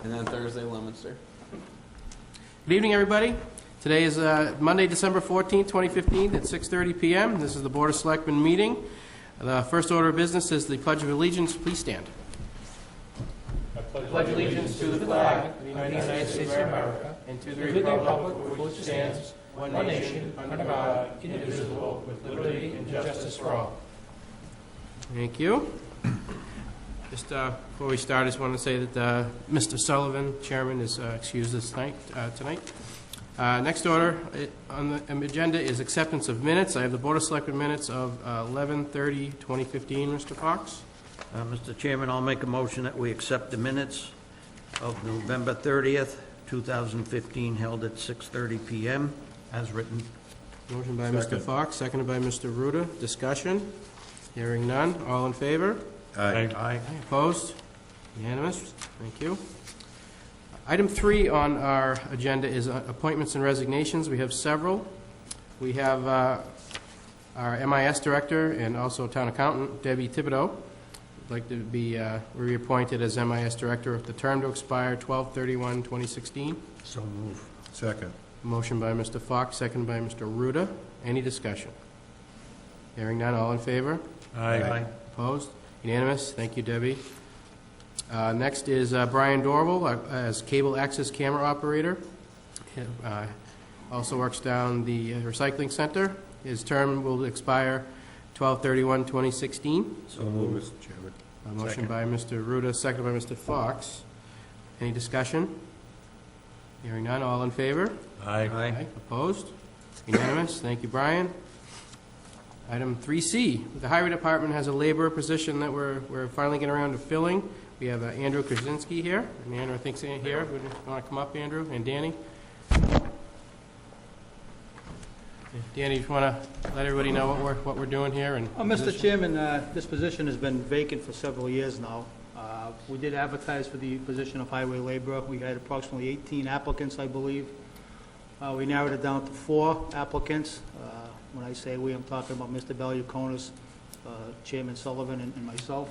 And then Thursday, Leominster. Good evening, everybody. Today is Monday, December 14th, 2015, at 6:30 p.m. This is the Board of Selectmen meeting. The first order of business is the Pledge of Allegiance. Please stand. I pledge allegiance to the flag of the United States of America and to the republic for which it stands, one nation, under God, indivisible, with liberty and justice for all. Thank you. Just before we start, I just want to say that Mr. Sullivan, Chairman, is excused this tonight. Next order on the agenda is acceptance of minutes. I have the Board of Selectmen minutes of 11/30/2015. Mr. Fox? Mr. Chairman, I'll make a motion that we accept the minutes of November 30th, 2015, held at 6:30 p.m. as written. Motion by Mr. Fox, seconded by Mr. Ruda. Discussion? Hearing none. All in favor? Aye. Opposed? Unanimous? Thank you. Item 3 on our agenda is appointments and resignations. We have several. We have our MIS Director and also Town Accountant, Debbie Thibodeau, would like to be reappointed as MIS Director with the term to expire 12/31/2016. So move. Second. Motion by Mr. Fox, seconded by Mr. Ruda. Any discussion? Hearing none. All in favor? Aye. Opposed? Unanimous. Thank you, Debbie. Next is Brian Dorval as Cable Access Camera Operator. Also works down the recycling center. His term will expire 12/31/2016. So move. Mr. Chairman. Motion by Mr. Ruda, seconded by Mr. Fox. Any discussion? Hearing none. All in favor? Aye. Opposed? Unanimous. Thank you, Brian. Item 3C, the Highway Department has a laborer position that we're finally getting around to filling. We have Andrew Krasinski here, and Andrew, I think, is here. Would you want to come up, Andrew? And Danny? Danny, you want to let everybody know what we're doing here? And Mr. Chairman, this position has been vacant for several years now. We did advertise for the position of highway laborer. We had approximately 18 applicants, I believe. We narrowed it down to 4 applicants. When I say we, I'm talking about Mr. Valiukonis, Chairman Sullivan, and myself.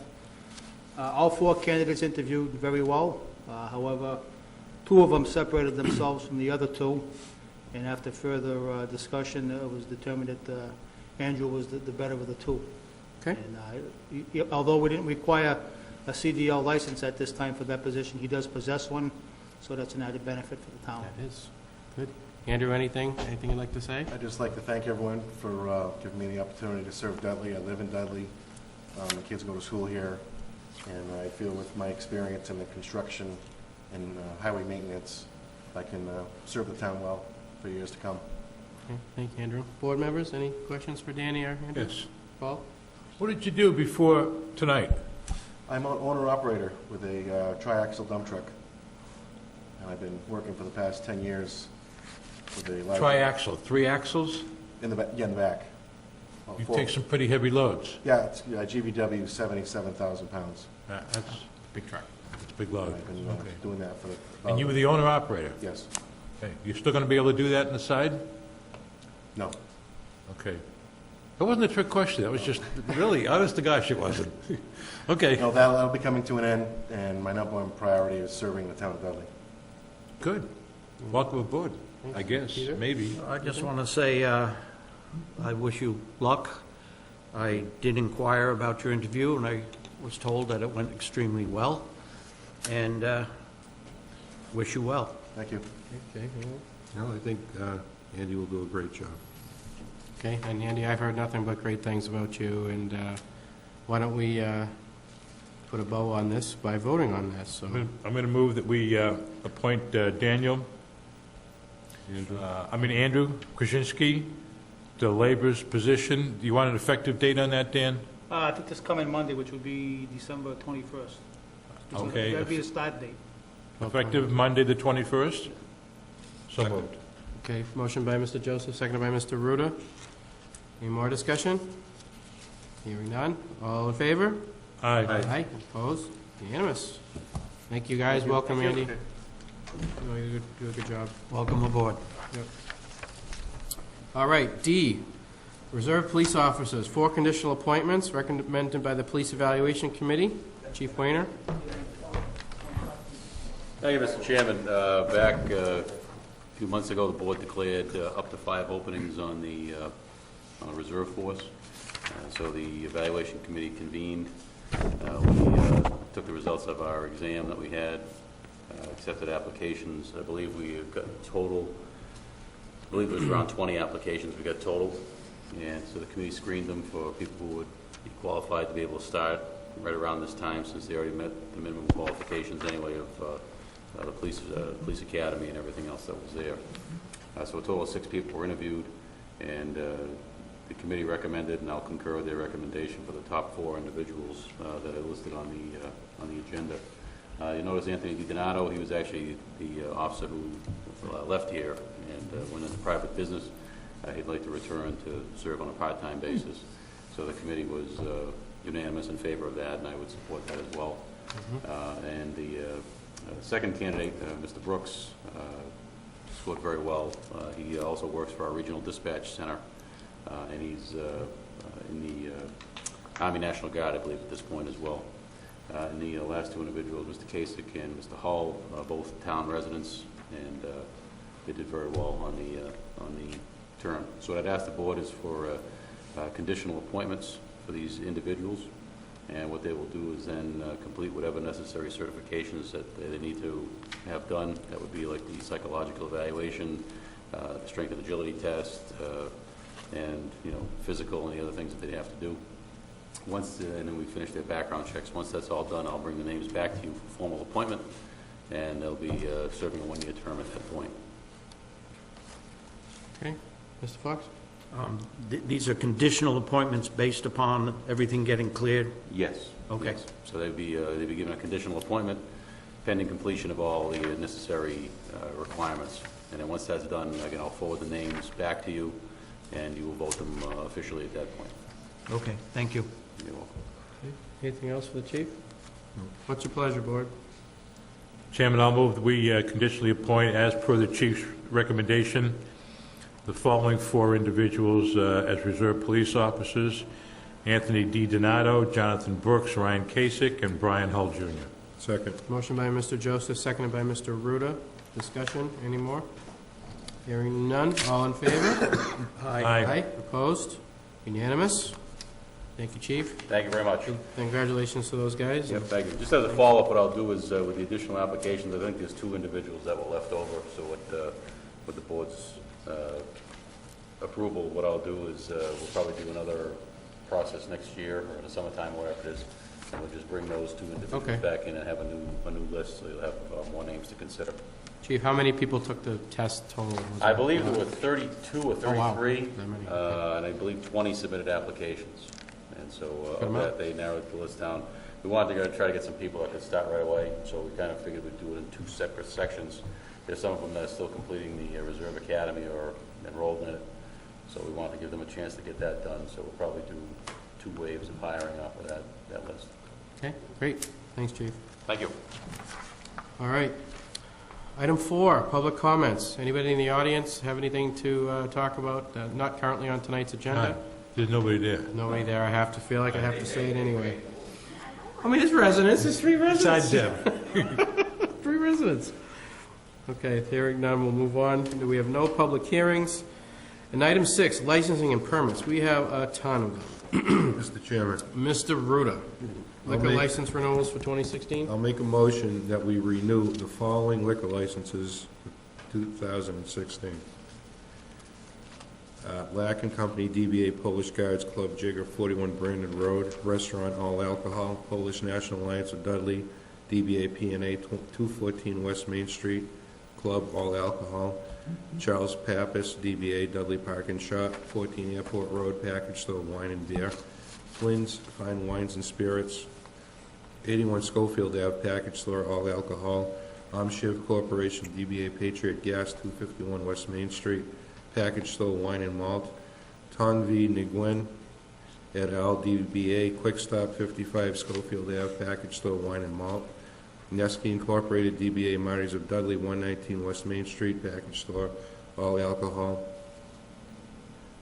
All 4 candidates interviewed very well. However, 2 of them separated themselves from the other 2, and after further discussion, it was determined that Andrew was the better of the 2. Okay. And although we didn't require a CDL license at this time for that position, he does possess one, so that's an added benefit for the town. That is good. Andrew, anything you'd like to say? I'd just like to thank everyone for giving me the opportunity to serve Dudley. I live in Dudley. My kids go to school here, and I feel with my experience in the construction and highway maintenance, I can serve the town well for years to come. Okay, thank you, Andrew. Board members, any questions for Danny or Andrew? Yes. Paul? What did you do before tonight? I'm an owner-operator with a triaxle dump truck, and I've been working for the past 10 years with a large... Triaxle, 3 axles? In the back. Yeah, in the back. You take some pretty heavy loads. Yeah, it's GVW, 77,000 pounds. That's a big truck. It's a big load. I've been Okay. doing that for... And you were the owner-operator? Yes. Okay. You still going to be able to do that on the side? No. Okay. That wasn't a trick question. That was just really, honest to gosh, it wasn't. Okay. No, that'll be coming to an end, and my number 1 priority is serving the town of Dudley. Good. Welcome aboard, I guess, Peter? maybe. I just want to say I wish you luck. I did inquire about your interview, and I was told that it went extremely well, and wish you well. Thank you. Okay. No, I think Andy will do a great job. Okay, and Andy, I've heard nothing but great things about you, and why don't we put a bow on this by voting on this? So I'm going to move that we appoint Andrew Krasinski to labor's position. Do you want an effective date on that, Dan? I think this coming Monday, which would be December 21st. Okay. That'd be the start date. Effective Monday, the 21st? So moved. okay, motion by Mr. Joseph, seconded by Mr. Ruda. Any more discussion? Hearing none. All in favor? Aye. Aye. Opposed? Unanimous. Thank you, guys. Welcome, Andy. You do a good job. Welcome aboard. Yep. All right, D, Reserve Police Officers, 4 conditional appointments recommended by the Police Evaluation Committee. Chief Wayner. Thank you, Mr. Chairman. Back a few months ago, the board declared up to 5 openings on the reserve force. So the evaluation committee convened. We took the results of our exam that we had, accepted applications. I believe we got total, I believe it was around 20 applications we got total. And so the committee screened them for people who would be qualified to be able to start right around this time, since they already met the minimum qualifications anyway of the police academy and everything else that was there. So a total of 6 people were interviewed, and the committee recommended, and I'll concur with their recommendation for the top 4 individuals that are listed on the agenda. You notice Anthony DiDonato, he was actually the officer who left here and went into private business. He'd like to return to serve on a part-time basis. So the committee was unanimous in favor of that, and I would support that as well. And the second candidate, Mr. Brooks, scored very well. He also works for our regional dispatch center, and he's in the Army National Guard, I believe, at this point as well. And the last 2 individuals, Mr. Kasich and Mr. Hall, both town residents, and they did very well on the term. So what I'd ask the board is for conditional appointments for these individuals, and what they will do is then complete whatever necessary certifications that they need to have done. That would be like the psychological evaluation, the strength and agility test, and physical and the other things that they have to do. Once and then we finish their background checks. Once that's all done, I'll bring the names back to you for formal appointment, and they'll be serving a 1-year term at that point. Okay. Mr. Fox? These are conditional appointments based upon everything getting cleared? Yes. Okay. Yes. So they'd be given a conditional appointment pending completion of all the necessary requirements. And then once that's done, again, I'll forward the names back to you, and you will vote them officially at that point. Okay, thank you. You're welcome. Okay. Anything else for the chief? What's your pleasure, board? Chairman, I'll move that we conditionally appoint, as per the chief's recommendation, the following 4 individuals as reserve police officers: Anthony DiDonato, Jonathan Brooks, Ryan Kasich, and Brian Hull Jr. Second. Motion by Mr. Joseph, seconded by Mr. Ruda. Discussion, any more? Hearing none, all in favor? Aye. Opposed? Unanimous? Thank you, chief. Thank you very much. Congratulations to those guys. Yep, thank you. Just as a follow-up, what I'll do is, with the additional applications, I think there's 2 individuals that were left over. So with the board's approval, what I'll do is we'll probably do another process next year or in the summertime, whatever it is, and we'll just bring those 2 individuals back in and have a new list, so you'll have more names to consider. Chief, how many people took the test total? I believe there were 32 or 33, wow. That many. And I believe 20 submitted applications. And so of that, they narrowed the list down. We wanted to try to get some people that could start right away, so we kind of figured we'd do it in 2 separate sections. There's some of them that are still completing the Reserve Academy or enrolled in it, so we wanted to give them a chance to get that done. So we'll probably do 2 waves of hiring off of that list. Okay, great. Thanks, chief. Thank you. All right. Item 4, public comments. Anybody in the audience have anything to talk about not currently on tonight's agenda? There's nobody there. Nobody there. I have to feel like I have to say it anyway. I mean, there's residents. There's 3 residents. Besides Deb. 3 residents. Okay, hearing none, we'll move on. We have no public hearings. And item 6, licensing and permits. We have a ton of them. Mr. Chairman, Mr. Ruda, liquor make- license renewals for 2016? I'll make a motion that we renew the following liquor licenses for 2016. Lack and Company, DBA Polish Guards Club, Jigger, 41 Brandon Road. Restaurant, all alcohol. Polish National Alliance of Dudley, DBA P&A, 214 West Main Street. Club, all alcohol. Charles Pappas, DBA Dudley Park and Shop, 14 Airport Road, package store, wine and beer. Flynn's Fine Wines and Spirits, 81 Schofield Ave, package store, all alcohol. Shiv Corporation, DBA Patriot Gas, 251 West Main Street, package store, wine and malt. Tong V. Nguyen et al., DBA Quick Stop, 55 Schofield Ave, package store, wine and malt. Neski Incorporated, DBA Marty's of Dudley, 119 West Main Street, package store, all alcohol.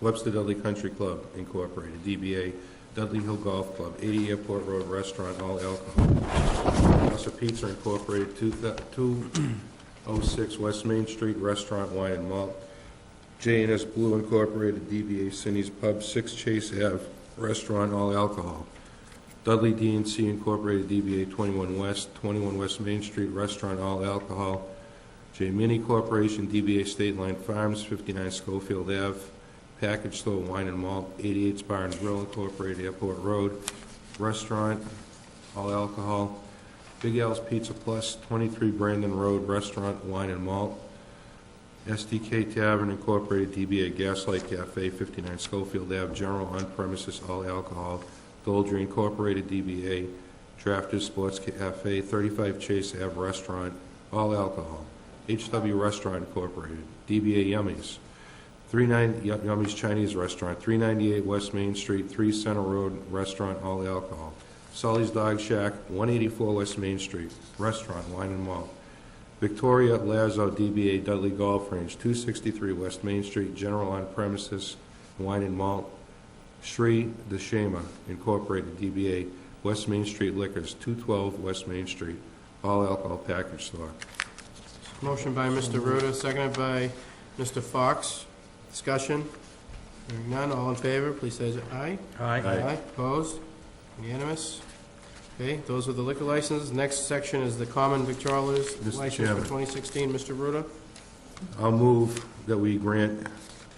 Webster Dudley Country Club Incorporated, DBA Dudley Hill Golf Club, 80 Airport Road Restaurant, all alcohol. House of Pizza Incorporated, 206 West Main Street, Restaurant, Wine and Malt. J&S Blue Incorporated, DBA Cindy's Pub, 6 Chase Ave, Restaurant, all alcohol. Dudley D&C Incorporated, DBA 21 West Main Street, Restaurant, all alcohol. J. Mini Corporation, DBA State Line Farms, 59 Schofield Ave, Package Store, Wine and Malt. 88's Bar and Grill Incorporated, Airport Road, Restaurant, all alcohol. Big Al's Pizza Plus, 23 Brandon Road, Restaurant, Wine and Malt. SDK Tavern Incorporated, DBA Gaslight Cafe, 59 Schofield Ave, General on-premises, all alcohol. Doldry Incorporated, DBA Drafters Sports Cafe, 35 Chase Ave, Restaurant, all alcohol. HW Restaurant Incorporated, DBA Yummies, 39 Yummies Chinese Restaurant, 398 West Main Street, 3 Center Road, Restaurant, all alcohol. Sully's Dog Shack, 184 West Main Street, Restaurant, Wine and Malt. Victoria Lazo, DBA Dudley Golf Range, 263 West Main Street, General on Premises, Wine and Malt. Sri Deshama Incorporated, DBA West Main Street Liquors, 212 West Main Street, all alcohol package store. Motion by Mr. Ruda, seconded by Mr. Fox. Discussion? Hearing none, all in favor, please say aye. Aye. Opposed? Unanimous? Okay, those are the liquor licenses. Next section is the common victualers Mr. license Chairman. for 2016. Mr. Ruda? I'll move that we grant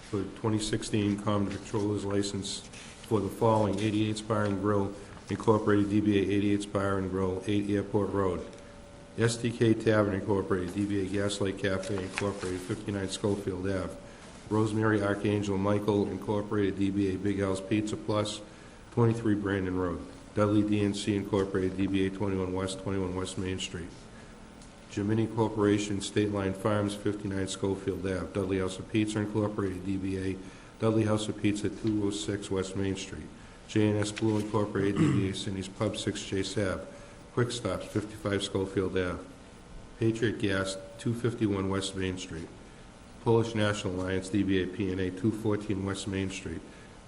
for 2016 common victualers license for the following: 88's Bar and Grill Incorporated, DBA 88's Bar and Grill, 8 Airport Road. SDK Tavern Incorporated, DBA Gaslight Cafe Incorporated, 59 Schofield Ave. Rosemary Archangel Michael Incorporated, DBA Big Al's Pizza Plus, 23 Brandon Road. Dudley D&C Incorporated, DBA 21 West Main Street. Gemini Corporation, State Line Farms, 59 Schofield Ave. Dudley House of Pizza Incorporated, DBA Dudley House of Pizza, 206 West Main Street. J&S Blue Incorporated, DBA Cindy's Pub, 6 Chase Ave. Quick Stops, 55 Schofield Ave. Patriot Gas, 251 West Main Street. Polish National Alliance, DBA P&A, 214 West Main Street.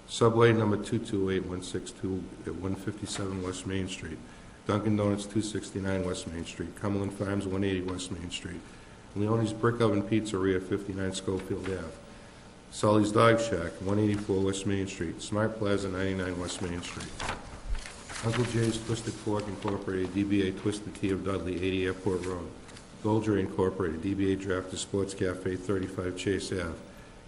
Subway number 228162 at 157 West Main Street. Dunkin' Donuts, 269 West Main Street. Cumberland Farms, 180 West Main Street. Leone's Brick Oven Pizzeria, 59 Schofield Ave. Sully's Dog Shack, 184 West Main Street. Smart Plaza, 99 West Main Street. Uncle Jay's Twisted Fork Incorporated, DBA Twisted Tea of Dudley, 80 Airport Road. Goldry Incorporated, DBA Drafters Sports Cafe, 35 Chase Ave.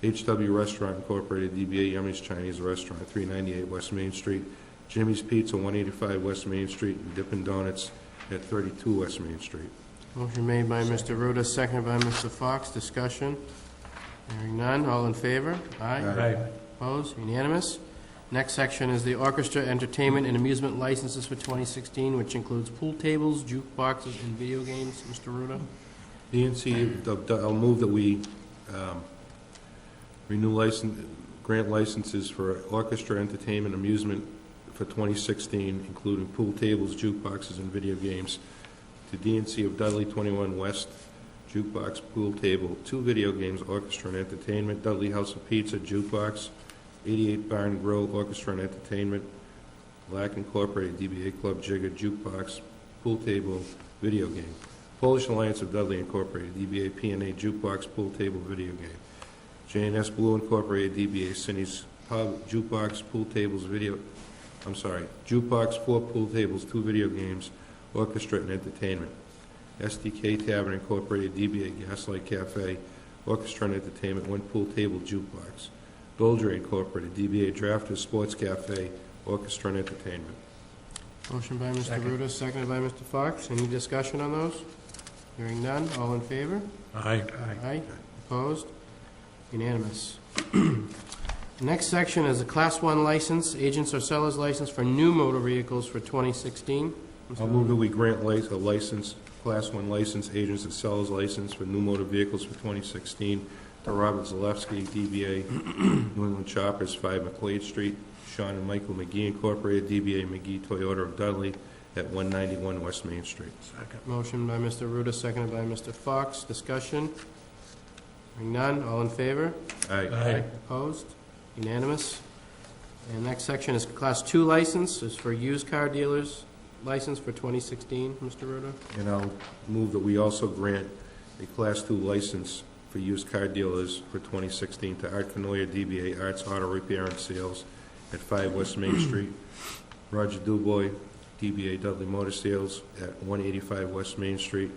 HW Restaurant Incorporated, DBA Yummy's Chinese Restaurant, 398 West Main Street. Jimmy's Pizza, 185 West Main Street, and Dippin' Donuts at 32 West Main Street. Motion made by Mr. Ruda, seconded by Mr. Fox. Discussion? Hearing none, all in favor? Aye. Opposed? Unanimous? Next section is the orchestra, entertainment, and amusement licenses for 2016, which includes pool tables, jukeboxes, and video games. Mr. Ruda? DNC, I'll move that we grant licenses for orchestra, entertainment, amusement for 2016, including pool tables, jukeboxes, and video games, to DNC of Dudley 21 West, jukebox, pool table, 2 video games, orchestra and entertainment, Dudley House of Pizza, jukebox, 88 Bar and Grill, orchestra and entertainment, Black Incorporated, DBA Club Jigger, jukebox, pool table, video game, Polish Alliance of Dudley Incorporated, DBA P&A, jukebox, pool table, video game, J&S Blue Incorporated, DBA Cindy's Pub, jukebox, pool tables, jukebox, 4 pool tables, 2 video games, orchestra and entertainment. SDK Tavern Incorporated, DBA Gaslight Cafe, orchestra and entertainment, 1 pool table, jukebox. Doldry Incorporated, DBA Drafters Sports Cafe, orchestra and entertainment. Motion by Mr. Ruda, seconded by Mr. Fox. Any discussion on those? Hearing none, all in favor? Aye. Aye. Opposed? Unanimous. Next section is a Class 1 license, agents or sellers license for new motor vehicles for 2016. I'll move that we grant a license, Class 1 license, agents and sellers license for new motor vehicles for 2016 to Robert Zalewski, DBA New England Choppers, 5 McQuaid Street, Sean and Michael McGee Incorporated, DBA McGee Toyota of Dudley at 191 West Main Street. Motion by Mr. Ruda, seconded by Mr. Fox. Discussion? Hearing none, all in favor? Aye. Opposed? Unanimous. And next section is Class 2 license, is for used car dealers license for 2016, Mr. Ruda. And I'll move that we also grant a Class 2 license for used car dealers for 2016 to Art Canoia, DBA Arts Auto Repair and Sales at 5 West Main Street, Roger Dubois, DBA Dudley Motor Sales at 185 West Main Street,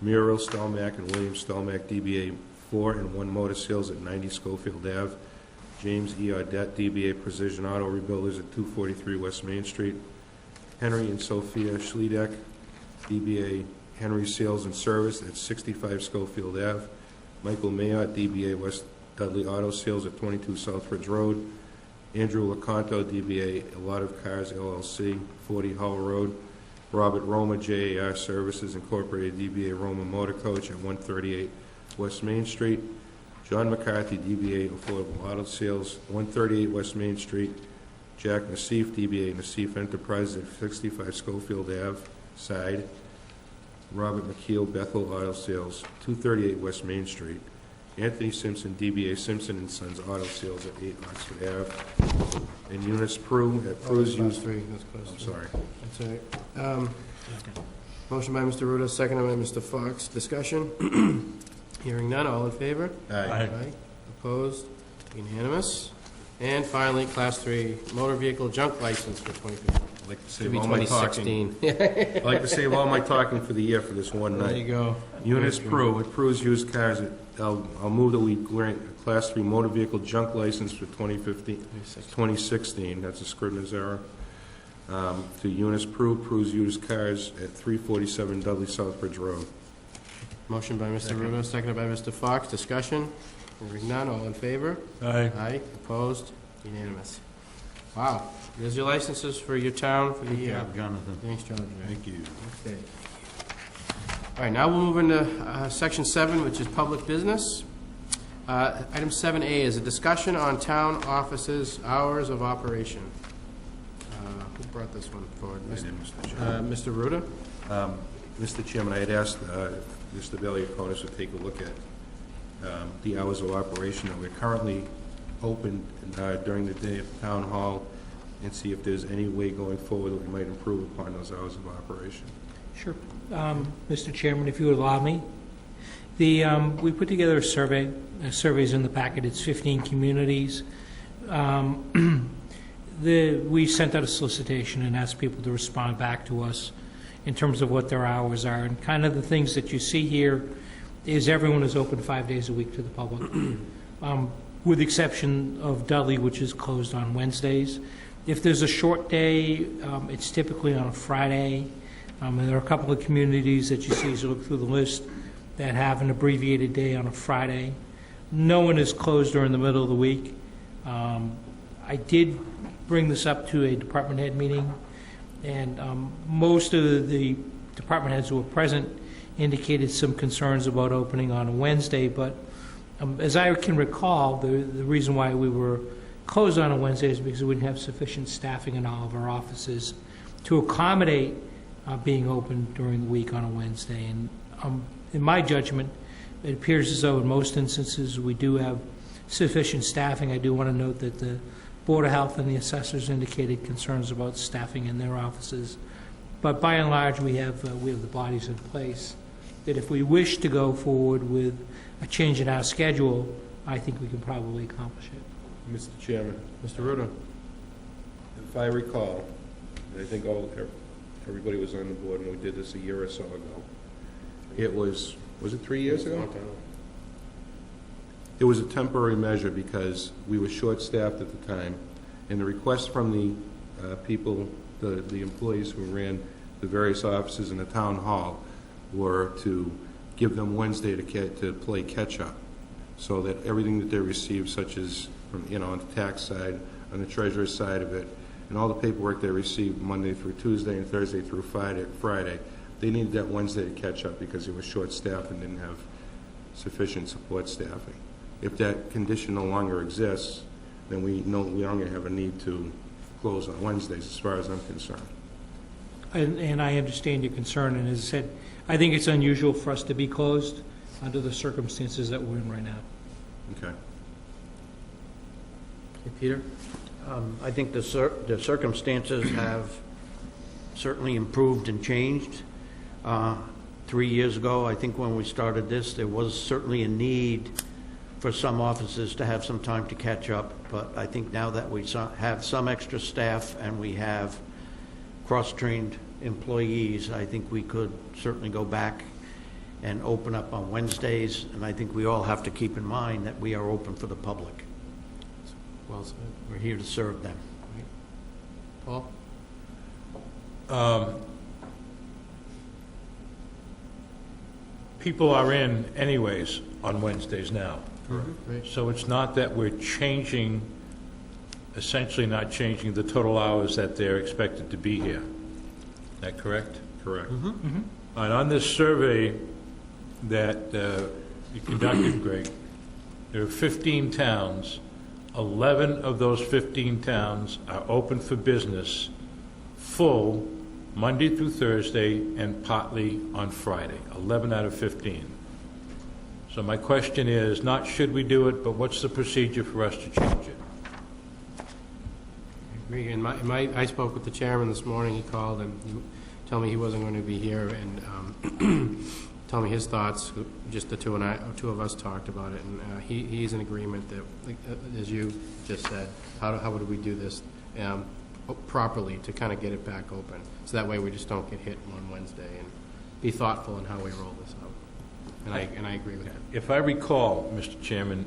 Muriel Stelmack and William Stelmack, DBA 4 and 1 Motor Sales at 90 Schofield Ave, James E. Audette, DBA Precision Auto Rebuilders at 243 West Main Street, Henry and Sophia Schledeck, DBA Henry Sales and Service at 65 Schofield Ave, Michael Mayotte, DBA West Dudley Auto Sales at 22 Southbridge Road, Andrew Laconto, DBA A Lot of Cars LLC, 40 Hull Road, Robert Roma, JAR Services Incorporated, DBA Roma Motor Coach at 138 West Main Street, John McCarthy, DBA Affordable Auto Sales, 138 West Main Street, Jack Nassif, DBA Nassif Enterprises at 65 Schofield Ave, side, Robert McKeel, Bethel Auto Sales, 238 West Main Street, Anthony Simpson, DBA Simpson and Sons Auto Sales at 8 Oxford Ave, and Eunice Prue at Prue's Used... That's class I'm 3. sorry. That's all right. Motion by Mr. Ruda, seconded by Mr. Fox. Discussion? Hearing none, all in favor? Aye. Opposed? Unanimous. And finally, Class 3 motor vehicle junk license for 2015. I'd like to Should save be all my talking. 2016. I'd like to save all my talking for the year for this one There night. you go. Eunice Prue at Prue's Used Cars, I'll move that we grant a Class 3 motor vehicle junk license for 2016, that's a Scrivener's error, to Eunice Prue, Prue's Used Cars at 347 Dudley Southbridge Road. Motion by Mr. Ruda, seconded by Mr. Fox. Discussion? Hearing none, all in favor? Aye. Aye. Opposed? Unanimous. Wow. There's your licenses for your town for the year. Jonathan. Thanks, John. Thank you. Okay. All right, now we'll move into Section 7, which is public business. Item 7A is a discussion on town offices' hours of operation. Who brought this one forward? I did, Mr. Chairman. Mr. Ruda? Mr. Chairman, I had asked Mr. Valiakonis to take a look at the hours of operation that we're currently open during the day at the town hall, and see if there's any way going forward that we might improve upon those hours of operation. Sure. Mr. Chairman, if you would allow me. We put together a survey. Survey's in the packet. It's 15 communities. We sent out a solicitation and asked people to respond back to us in terms of what their hours are. And kind of the things that you see here is everyone is open 5 days a week to the public, with the exception of Dudley, which is closed on Wednesdays. If there's a short day, it's typically on a Friday. And there are a couple of communities that you see as you look through the list that have an abbreviated day on a Friday. No one is closed during the middle of the week. I did bring this up to a department head meeting, and most of the department heads who were present indicated some concerns about opening on a Wednesday, but as I can recall, the reason why we were closed on a Wednesday is because we didn't have sufficient staffing in all of our offices to accommodate being open during the week on a Wednesday. And in my judgment, it appears as though in most instances we do have sufficient staffing. I do want to note that the Board of Health and the assessors indicated concerns about staffing in their offices. But by and large, we have the bodies in place that if we wish to go forward with a change in our schedule, I think we can probably accomplish it. Mr. Chairman, Mr. Ruda? if I recall, and I think everybody was on the board when we did this a year or so ago, it was it 3 years ago? It was a temporary measure because we were short-staffed at the time, and the request from the people, the employees who ran the various offices in the town hall were to give them Wednesday to play catch-up, so that everything that they received, such as from, on the tax side, on the treasurer's side of it, and all the paperwork they received Monday through Tuesday and Thursday through Friday, they needed that Wednesday to catch up because it was short-staffed and didn't have sufficient support staffing. If that condition no longer exists, then we no longer have a need to close on Wednesdays, as far as I'm concerned. And I understand your concern, and as I said, I think it's unusual for us to be closed under the circumstances that we're in right now. Okay. Hey, Peter? I think the circumstances have certainly improved and changed. 3 years ago, I think when we started this, there was certainly a need for some officers to have some time to catch up, but I think now that we have some extra staff and we have cross-trained employees, I think we could certainly go back and open up on Wednesdays, and I think we all have to keep in mind that we are open for the public. Well said. We're here to serve them. Paul? People are in anyways on Wednesdays now. Right. So it's not that we're changing, essentially not changing the total hours that they're expected to be here. Is that correct? Correct. And on this survey that you conducted, Greg, there are 15 towns. 11 of those 15 towns are open for business, full, Monday through Thursday and partly on Friday. 11 out of 15. So my question is, not should we do it, but what's the procedure for us to change it? I agree. And I spoke with the chairman this morning. He called and he told me he wasn't going to be here, and told me his thoughts. Just the two of us talked about it, and he's in agreement that, as you just said, how would we do this properly to kind of get it back open, so that way we just don't get hit on Wednesday, and be thoughtful in how we roll this out. And I agree with that. If I recall, Mr. Chairman,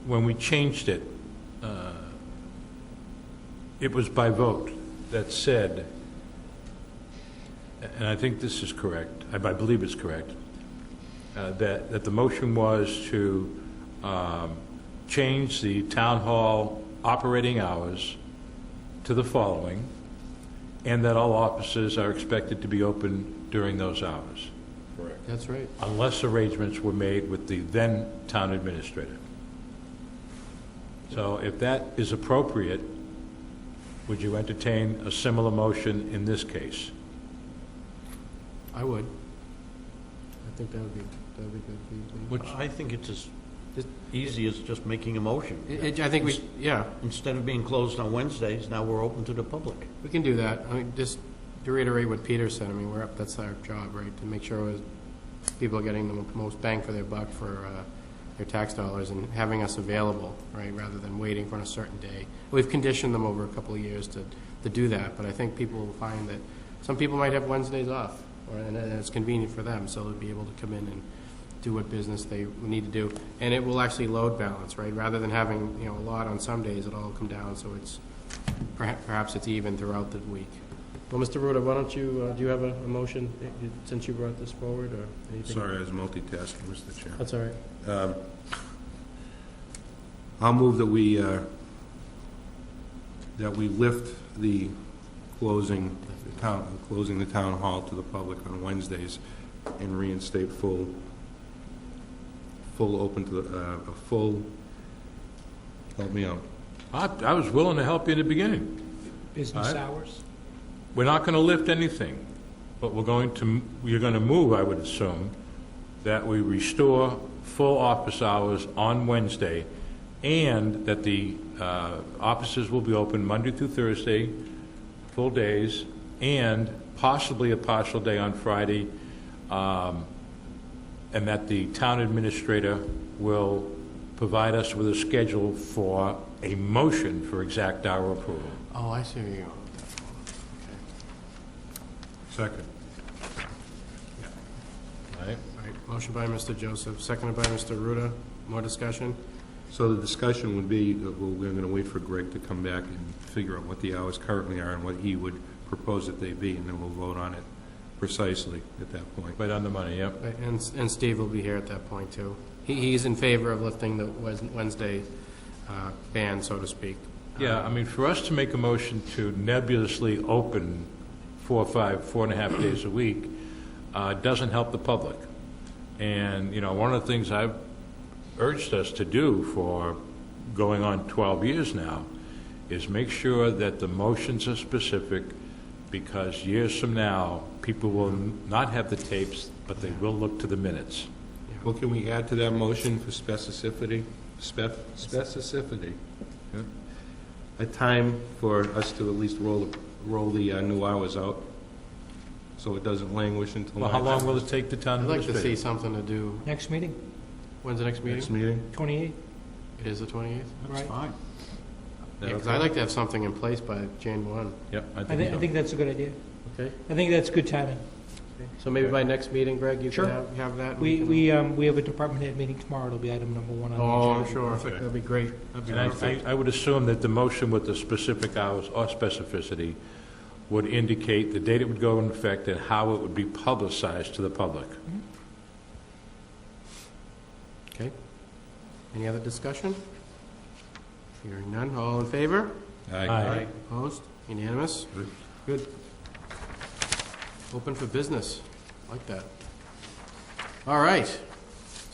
when we changed it, it was by vote that said, and I think this is correct, I believe it's correct, that the motion was to change the town hall operating hours to the following, and that all offices are expected to be open during those hours. Correct. That's right. Unless arrangements were made with the then town administrator. So if that is appropriate, would you entertain a similar motion in this case? I would. I think that would be good. Which, I think it's as easy as just making a motion. I think yeah, Instead of being closed on Wednesdays, now we're open to the public. we can do that. I mean, just to reiterate what Peter said, I mean, that's our job, right? To make sure people are getting the most bang for their buck for their tax dollars, and having us available, right, rather than waiting for a certain day. We've conditioned them over a couple of years to do that, but I think people will find that some people might have Wednesdays off, and it's convenient for them, so they'll be able to come in and do what business they need to do. And it will actually load balance, right? Rather than having, a lot on some days, it'll all come down, so it's perhaps it's even throughout the week. Well, Mr. Ruda, why don't you, do you have a motion since you brought this forward, or anything? Sorry, I was multitasking, Mr. Chair. That's all right. I'll move that we lift the closing the town hall to the public on Wednesdays and reinstate full open to a full, help me out. I was willing to help you in the beginning. Business hours? We're not going to lift anything, but you're going to move, I would assume, that we restore full office hours on Wednesday, and that the offices will be open Monday through Thursday, full days, and possibly a partial day on Friday, and that the town administrator will provide us with a schedule for a motion for exact hour approval. Oh, I see where you're going. Second. All right? All right, motion by Mr. Joseph, seconded by Mr. Ruda. More discussion? So the discussion would be, we're going to wait for Greg to come back and figure out what the hours currently are and what he would propose that they be, and then we'll vote on it precisely at that point. Right on the money, yep. Right, and Steve will be here at that point, too. He's in favor of lifting the Wednesday ban, so to speak. Yeah, I mean, for us to make a motion to nebulously open 4 and a half days a week doesn't help the public. And, one of the things I've urged us to do for going on 12 years now is make sure that the motions are specific, because years from now, people will not have the tapes, but they will look to the minutes. Well, can we add to that motion for specificity? Specificity. Yeah. A time for us to at least roll roll the new hours out, so it doesn't languish until... Well, how long will it take the town I'd like to see administrator? something to do. Next meeting, When's the next Next meeting? meeting? 28th? It is the 28th? Right. fine. Yeah, because I'd like to have something in place by Jan 1. Yep, I I think so. think that's a good idea. Okay. I think that's good timing. So maybe by next meeting, Greg, you Sure. can have that? and We can- have a department head meeting tomorrow. It'll be item number 1 on the Oh, agenda. sure. Perfect. That'd be great. That'd be And perfect. I would assume that the motion with the specific hours or specificity would indicate the date it would go into effect and how it would be publicized to the public. Okay. Any other discussion? Hearing none. All in favor? Aye. Opposed? Unanimous? Good. Open for business. Like that. All right.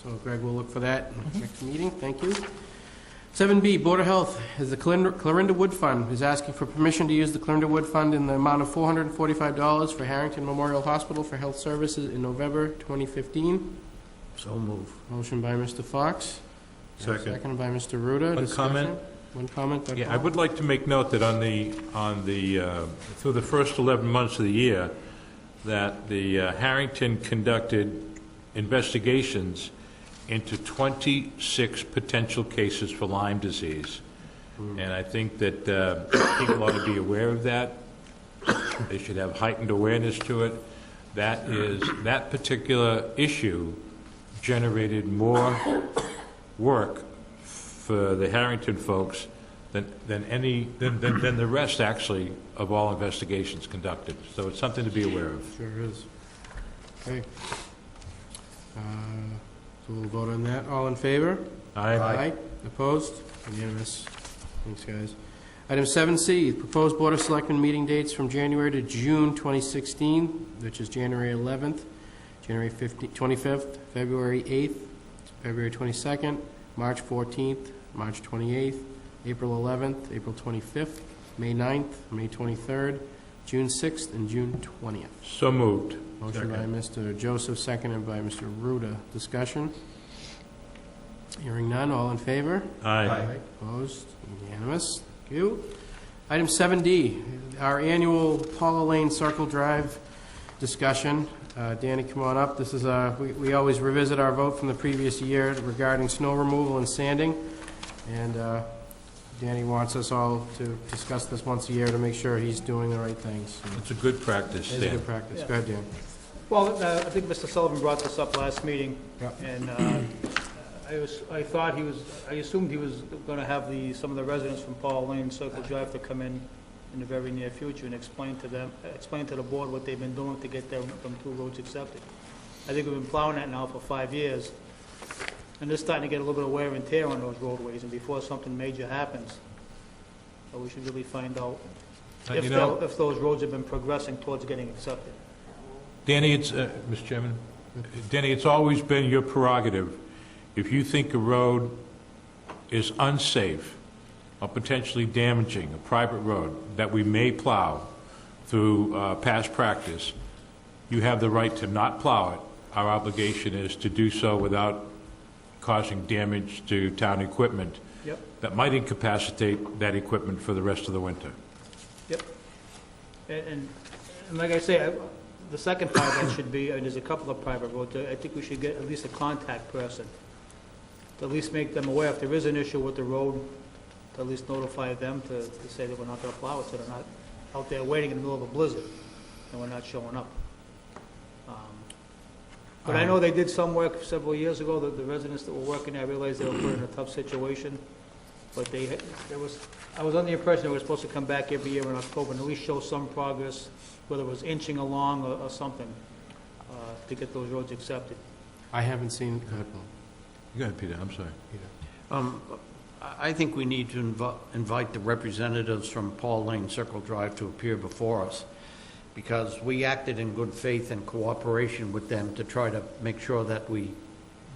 So Greg will look for that next meeting. Thank you. 7B, Board of Health, is the Clarinda Wood Fund is asking for permission to use the Clarinda Wood Fund in the amount of $445 for Harrington Memorial Hospital for health services in November 2015. So move. Motion by Mr. Fox. Second. Second by Mr. Ruda. One Discussion? comment? One comment by Yeah, I Paul? would like to make note that through the first 11 months of the year, that the Harrington conducted investigations into 26 potential cases for Lyme disease. And I think that people ought to be aware of that. They should have heightened awareness to it. That particular issue generated more work for the Harrington folks than the rest, actually, of all investigations conducted. So it's something to be aware of. Sure is. Okay. So we'll vote on that. All in favor? Aye. Opposed? Unanimous. Thanks, guys. Item 7C, proposed Board of Selectmen meeting dates from January to June 2016, which is January 11th, January 25th, February 8th, February 22nd, March 14th, March 28th, April 11th, April 25th, May 9th, May 23rd, June 6th, and June 20th. So moved. Motion by Mr. Joseph, seconded by Mr. Ruda. Discussion? Hearing none, all in favor? Aye. Opposed? Unanimous. Thank you. Item 7D, our annual Paula Lane Circle Drive discussion. Danny, come on up. This is, we always revisit our vote from the previous year regarding snow removal and sanding. And Danny wants us all to discuss this once a year to make sure he's doing the right things. It's a good practice, It's a Dan. good practice. Go ahead, Dan. Well, I think Mr. Sullivan brought this up last meeting, Yep. and I assumed he was going to have some of the residents from Paul Lane Circle Drive to come in the very near future and explain to the board what they've been doing to get them two roads accepted. I think we've been plowing that now for 5 years, and they're starting to get a little bit of wear and tear on those roadways, and before something major happens, we should really find out if those roads have been progressing towards getting accepted. Danny, Mr. Chairman, Danny, it's always been your prerogative, if you think a road is unsafe or potentially damaging, a private road, that we may plow through past practice, you have the right to not plow it. Our obligation is to do so without causing damage to town equipment Yep. that might incapacitate that equipment for the rest of the winter. Yep. And like I say, the second part of that should be, there's a couple of private roads, I think we should get at least a contact person, to at least make them aware if there is an issue with the road, to at least notify them to say that we're not going to plow it, so they're not out there waiting in the middle of a blizzard, and we're not showing up. But I know they did some work several years ago, the residents that were working there, I realized they were put in a tough situation, but I was under the impression they were supposed to come back every year in October and at least show some progress, whether it was inching along or something, to get those roads accepted. I haven't seen, go ahead, Paul. Go ahead, Peter, I'm sorry. I think we need to invite the representatives from Paul Lane Circle Drive to appear before us, because we acted in good faith and cooperation with them to try to make sure that we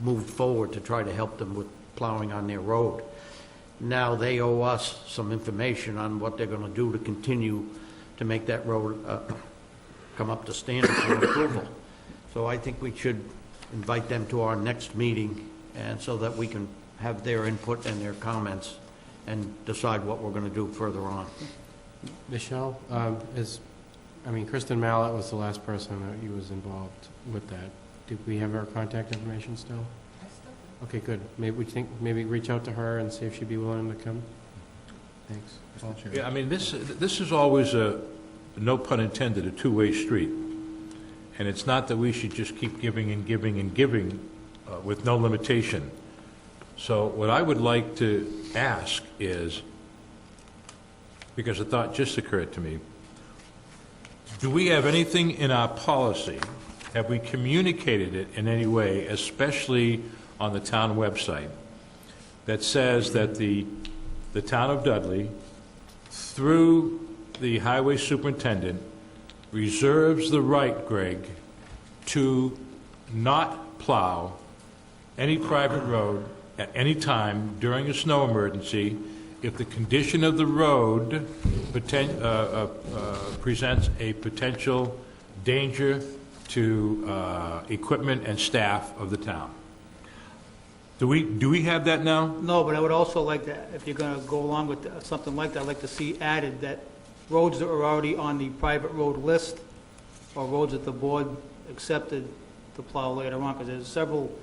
moved forward to try to help them with plowing on their road. Now they owe us some information on what they're going to do to continue to make that road come up to standard for approval. So I think we should invite them to our next meeting, and so that we can have their input and their comments and decide what we're going to do further on. Michelle, Kristen Mallett was the last person that was involved with that. Did we have her contact information still? Okay, good. Maybe reach out to her and see if she'd be willing to come? Thanks. Paul? Yeah, I mean, this is always no pun intended, a two-way street. And it's not that we should just keep giving and giving and giving with no limitation. So what I would like to ask is, because a thought just occurred to me, do we have anything in our policy, have we communicated it in any way, especially on the town website, that says that the town of Dudley, through the highway superintendent, reserves the right, Greg, to not plow any private road at any time during a snow emergency if the condition of the road presents a potential danger to equipment and staff of the town? Do we have that now? No, but I would also like to, if you're going to go along with something like that, I'd like to see added that roads that are already on the private road list or roads that the board accepted to plow later on, because there's several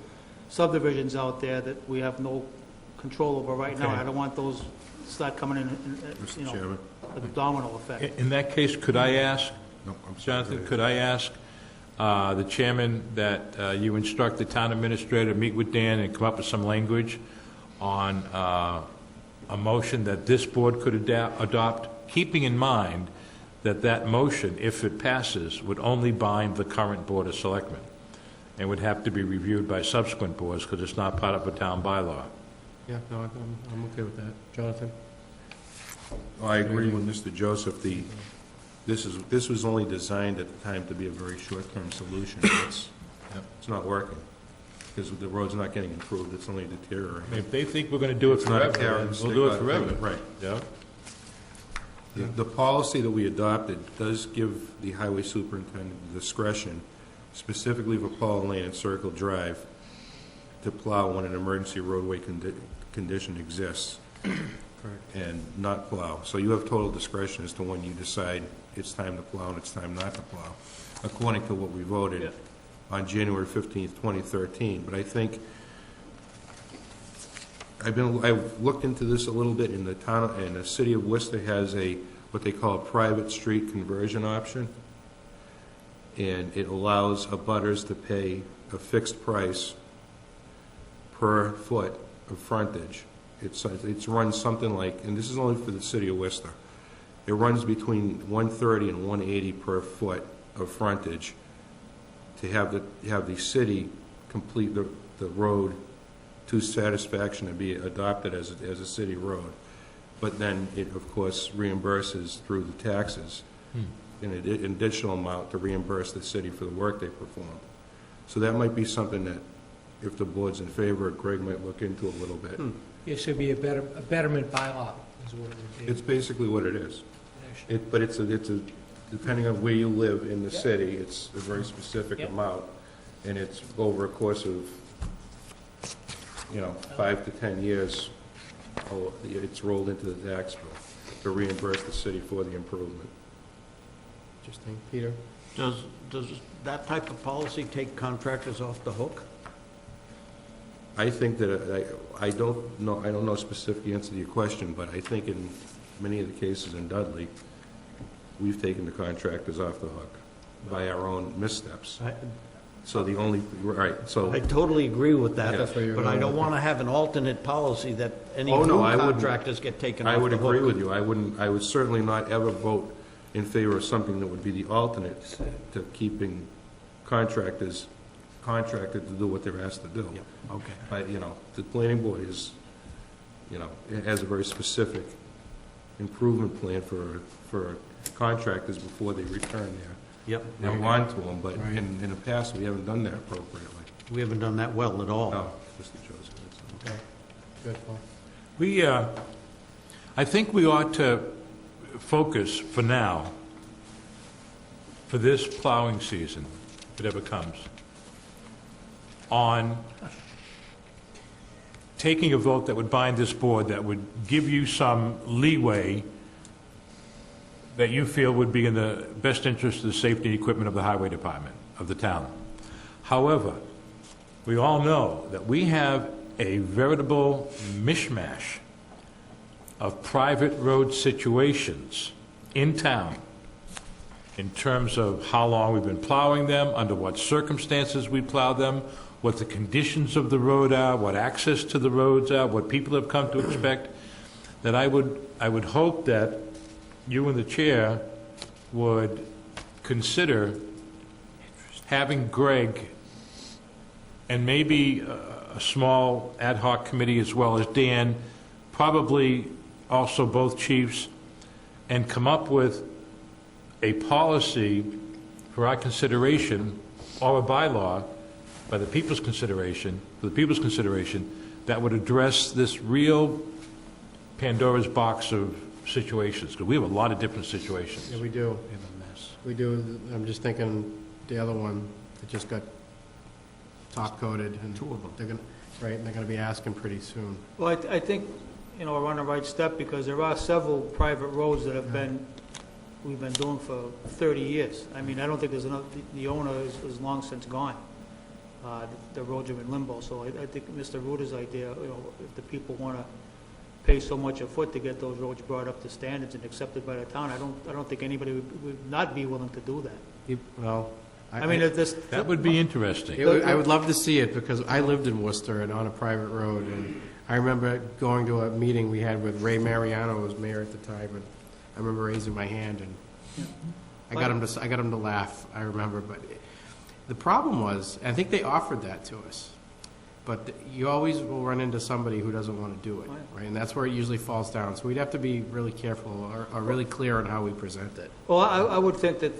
subdivisions out there that we have no control over right now. Okay. I don't want those to start coming in, Mr. Chairman? a domino effect. In that case, could I ask, No, I'm sorry. Jonathan, could I ask the chairman that you instruct the town administrator to meet with Dan and come up with some language on a motion that this board could adopt, keeping in mind that that motion, if it passes, would only bind the current Board of Selectmen and would have to be reviewed by subsequent boards because it's not part of a town bylaw. Yeah, no, I'm okay with that. Jonathan? I agree with Mr. Joseph. This was only designed at the time to be a very short-term solution. It's not working, because the road's not getting improved, it's only deteriorating. I mean, if they think we're going to do it It's not a forever, carrot then and we'll do it stick forever. Right. Yeah. The policy that we adopted does give the highway superintendent discretion, specifically for Paul Lane and Circle Drive, to plow when an emergency roadway condition exists. And not plow. So you have total discretion as to when you decide it's time to plow and it's time not to plow, according to what we voted on January 15th, 2013. But I think I've looked into this a little bit. In the town, and the city of Worcester has what they call a private street conversion option, and it allows abutters to pay a fixed price per foot of frontage. It's run something like, and this is only for the city of Worcester, it runs between $130 and $180 per foot of frontage to have the city complete the road to satisfaction and be adopted as a city road. But then it, of course, reimburses through the taxes an additional amount to reimburse the city for the work they perform. So that might be something that, if the board's in favor, Greg might look into a little bit. It should be a betterment bylaw, is what it would be. It's basically what it is. But it's a, depending on where you live in the city, it's a very specific amount, and it's over a course of, 5 to 10 years, it's rolled into the tax bill to reimburse the city for the improvement. Interesting. Peter? Does that type of policy take contractors off the hook? I think that, I don't know specific answer to your question, but I think in many of the cases in Dudley, we've taken the contractors off the hook by our own missteps. So the only, right, so. I totally agree with that, That's where you're but I going don't with want to have an alternate policy that any Oh, new no, I wouldn't. contractors get taken off I the would hook. agree with you. I would certainly not ever vote in favor of something that would be the alternate to keeping contractors contracted to do what they're asked to do. Yep. Okay. But, the planning board is, it has a very specific improvement plan for contractors before they return Yep. their lawn to them, but Right. in the past, we haven't done that appropriately. We haven't done that well at all. No, Mr. Joseph. it's- Okay. Good, Paul. I think we ought to focus for now, for this plowing season, if it ever comes, on taking a vote that would bind this board, that would give you some leeway that you feel would be in the best interest of the safety and equipment of the highway department of the town. However, we all know that we have a veritable mishmash of private road situations in town in terms of how long we've been plowing them, under what circumstances we plow them, what the conditions of the road are, what access to the roads are, what people have come to expect, that I would hope that you and the chair would consider having Greg and maybe a small ad hoc committee as well as Dan, probably also both chiefs, and come up with a policy for our consideration, or a bylaw by the people's consideration, that would address this real Pandora's box of situations, because we have a lot of different situations. Yeah, we do. We do. I'm just thinking the other one that just got top-coated. And 2 of them. They're gonna, right, and they're gonna be asking pretty soon. Well, I think, we're on the right step, because there are several private roads that have been, we've been doing for 30 years. I mean, I don't think there's enough, the owner is long since gone. The roads are in limbo, so I think Mr. Ruder's idea, if the people want to pay so much a foot to get those roads brought up to standards and accepted by the town, I don't think anybody would not be willing to do that. Well, I mean, if this... That would be interesting. I would love to see it, because I lived in Worcester and on a private road, and I remember going to a meeting we had with Ray Mariano, who was mayor at the time, and I remember raising my hand, and I got him to laugh, I remember, but the problem was, I think they offered that to us, but you always will run into somebody who doesn't want to do it, right? And that's where it usually falls down, so we'd have to be really careful or really clear on how we present it. Well, I would think that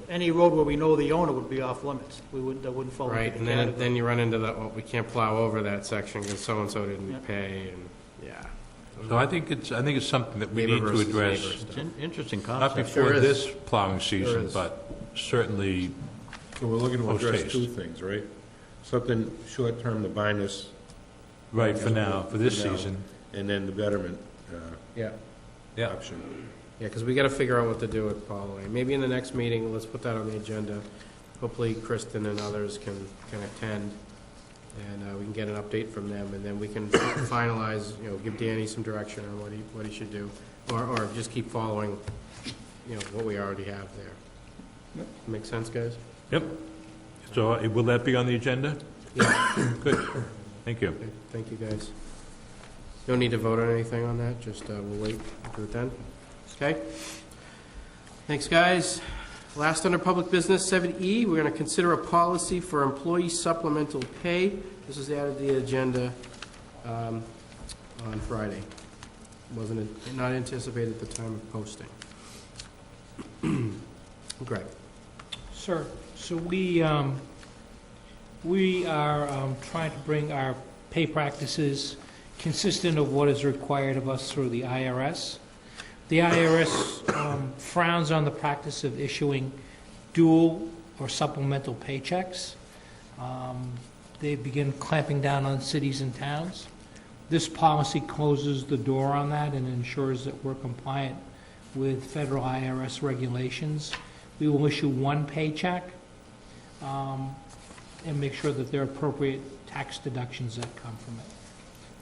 any road where we know the owner would be off limits. That wouldn't fall into Right, the and category. then you run into the, well, we can't plow over that section because so-and-so didn't Yeah. pay, and, yeah. So I think it's something that we Neighbor need to versus address, neighbor It's stuff. an interesting not concept. before Sure is. this plowing Sure season, is. but certainly, So we're looking to address Post-haste. 2 things, right? Something short-term to bind us, right for now, for this For now. season. and then the betterment Yeah. Yeah. option. Yeah, because we got to figure out what to do with Paul Lane. Maybe in the next meeting, let's put that on the agenda. Hopefully Kristen and others can attend, and we can get an update from them, and then we can finalize, give Danny some direction on what he should do, or just keep following, what we already have there. Make sense, guys? Yep. So will that be on the agenda? Yeah. Good. Thank you. Okay, thank you, guys. No need to vote on anything on that, just we'll wait do it then. Okay? Thanks, guys. Last under public business, 7E, we're going to consider a policy for employee supplemental pay. This is added to the agenda on Friday. Not anticipated at the time of posting. Greg. Sir, so we are trying to bring our pay practices consistent of what is required of us through the IRS. The IRS frowns on the practice of issuing dual or supplemental paychecks. They begin clamping down on cities and towns. This policy closes the door on that and ensures that we're compliant with federal IRS regulations. We will issue one paycheck and make sure that there are appropriate tax deductions that come from it.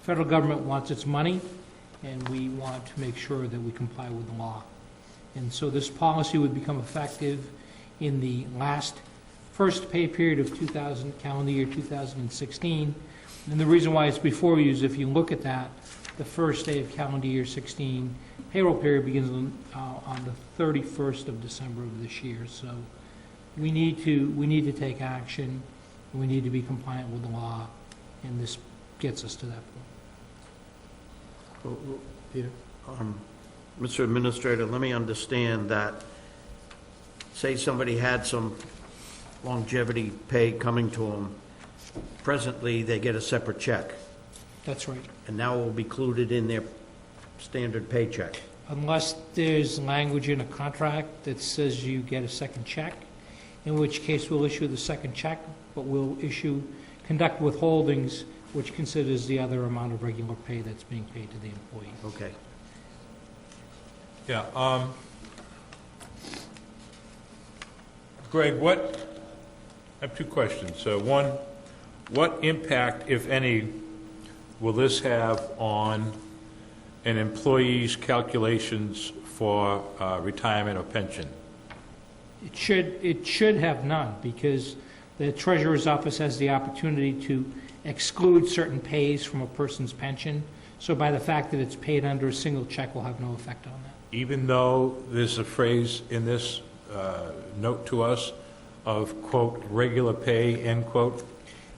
Federal government wants its money, and we want to make sure that we comply with the law. And so this policy would become effective in the first pay period of calendar year 2016. And the reason why it's before you is if you look at that, the first day of calendar year 16 payroll period begins on the 31st of December of this year. So we need to take action. We need to be compliant with the law, and this gets us to that point. Peter? Mr. Administrator, let me understand that, say somebody had some longevity pay coming to them, presently they get a separate check, That's right. and now it will be included in their standard paycheck. Unless there's language in a contract that says you get a second check, in which case we'll issue the second check, but we'll conduct withholdings, which considers the other amount of regular pay that's being paid to the employee. Okay. Yeah, Greg, I have two questions. One, what impact, if any, will this have on an employee's calculations for retirement or pension? It should have none, because the treasurer's office has the opportunity to exclude certain pays from a person's pension. So by the fact that it's paid under a single check will have no effect on that. Even though there's a phrase in this note to us of, quote, regular pay, end quote?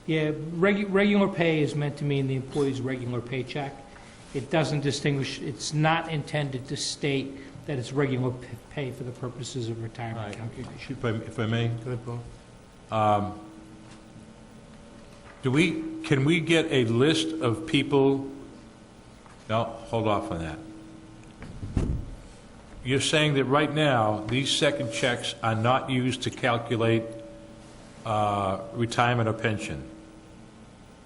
Yeah, regular pay is meant to mean the employee's regular paycheck. It doesn't distinguish, it's not intended to state that it's regular pay for the purposes of retirement calculation. If I may, Good, Paul. can we get a list of people? No, hold off on that. You're saying that right now, these second checks are not used to calculate retirement or pension?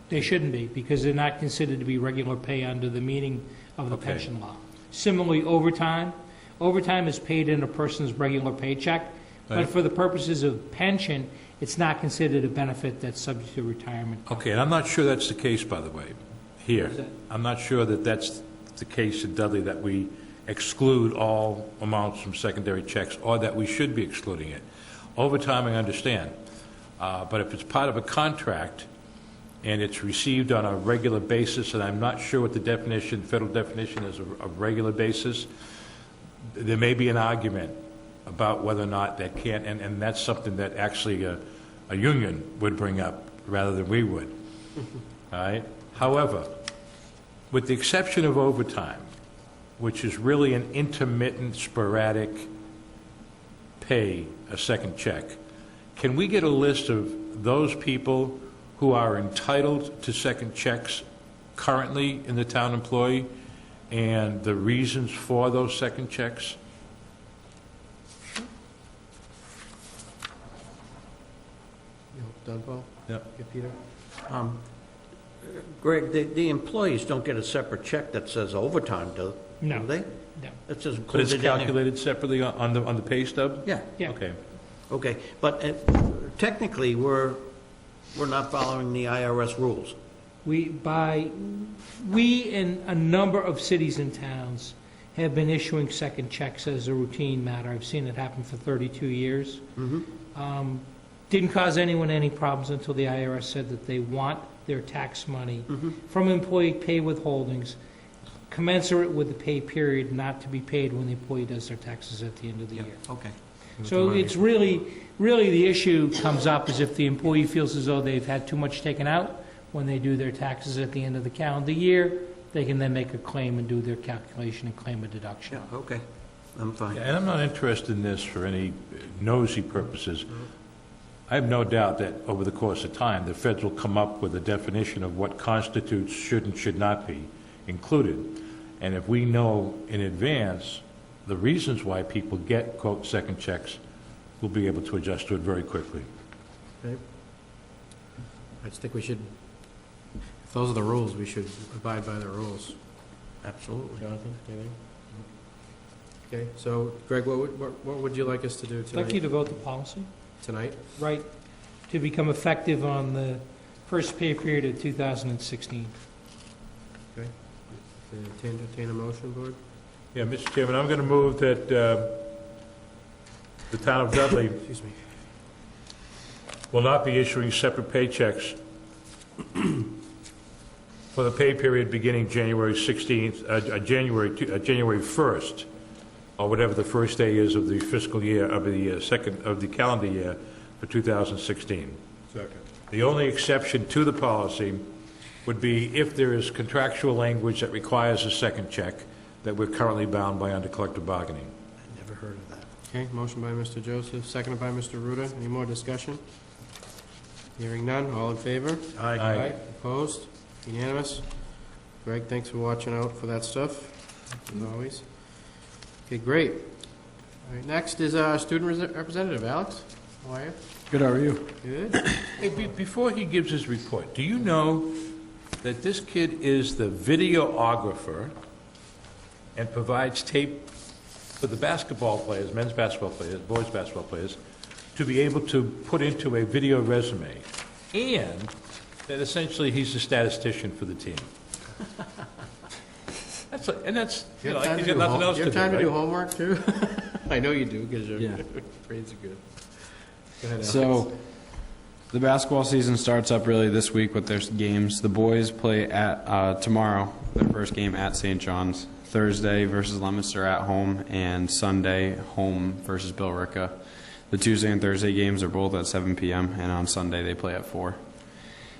They shouldn't be, because they're not considered to be regular pay under the meaning of the Okay. pension law. Similarly, overtime is paid in a person's regular paycheck, but Right. for the purposes of pension, it's not considered a benefit that's subject to retirement. Okay, and I'm not sure that's the case, by the way, here. Is that- I'm not sure that that's the case in Dudley, that we exclude all amounts from secondary checks, or that we should be excluding it. Overtime, I understand. But if it's part of a contract, and it's received on a regular basis, and I'm not sure what the definition, federal definition is of regular basis, there may be an argument about whether or not that can't, and that's something that actually a union would bring up rather than we would. All right? However, with the exception of overtime, which is really an intermittent, sporadic pay, a second check, can we get a list of those people who are entitled to second checks currently in the town employee, and the reasons for those second checks? Done, Paul? Yep. Yeah, Peter? Greg, the employees don't get a separate check that says overtime, do No. they? No. It's just But it's included in there. calculated separately on the pay stub? Yeah, Yeah. Okay. okay. But technically, we're not following the IRS rules. We in a number of cities and towns have been issuing second checks as a routine matter. I've seen it happen for 32 years. Didn't cause anyone any problems until the IRS said that they want their tax money from employee pay withholdings commensurate with the pay period, not to be paid when the employee does their taxes at the end of the year. Okay. So it's really the issue comes up is if the employee feels as though they've had too much taken out when they do their taxes at the end of the calendar year, they can then make a claim and do their calculation and claim a deduction. Yeah, okay. I'm fine. And I'm not interested in this for any nosy purposes. I have no doubt that over the course of time, the feds will come up with a definition of what constitutes should and should not be included. And if we know in advance the reasons why people get, quote, second checks, we'll be able to adjust to it very quickly. Okay. I just think we should, if those are the rules, we should abide by the rules. Absolutely. Jonathan, anything? Okay, so Greg, what would you like us to do I'd like you tonight? to vote the policy, Tonight? right, to become effective on the first pay period of 2016. Okay. Entertain a motion, Board? Yeah, Mr. Chairman, I'm going to move that the town of Dudley Excuse me. will not be issuing separate paychecks for the pay period beginning January 16th, January 1st, or whatever the first day is of the fiscal year, of the calendar year for 2016. Second. The only exception to the policy would be if there is contractual language that requires a second check that we're currently bound by under collective bargaining. I never heard of that. Okay, motion by Mr. Joseph, seconded by Mr. Ruda. Any more discussion? Hearing none, all in favor? Aye. Opposed? Unanimous? Greg, thanks for watching out for that stuff, as always. Okay, great. All right, next is our student representative, Alex. How are you? Good, how are you? Good. Hey, before he gives his report, do you know that this kid is the videographer and provides tape for the basketball players, men's basketball players, boys basketball players, to be able to put into a video resume, and that essentially he's a statistician for the team. That's, you know, like, he's got nothing else to do, You have time to do right? homework, too? I know you do, because your grades are good. Go ahead, Alex. So, the basketball season starts up really this week with their games. The boys play at tomorrow, their first game at St. John's. Thursday versus Leominster at home, and Sunday home versus Billerica. The Tuesday and Thursday games are both at 7 p.m., and on Sunday they play at 4.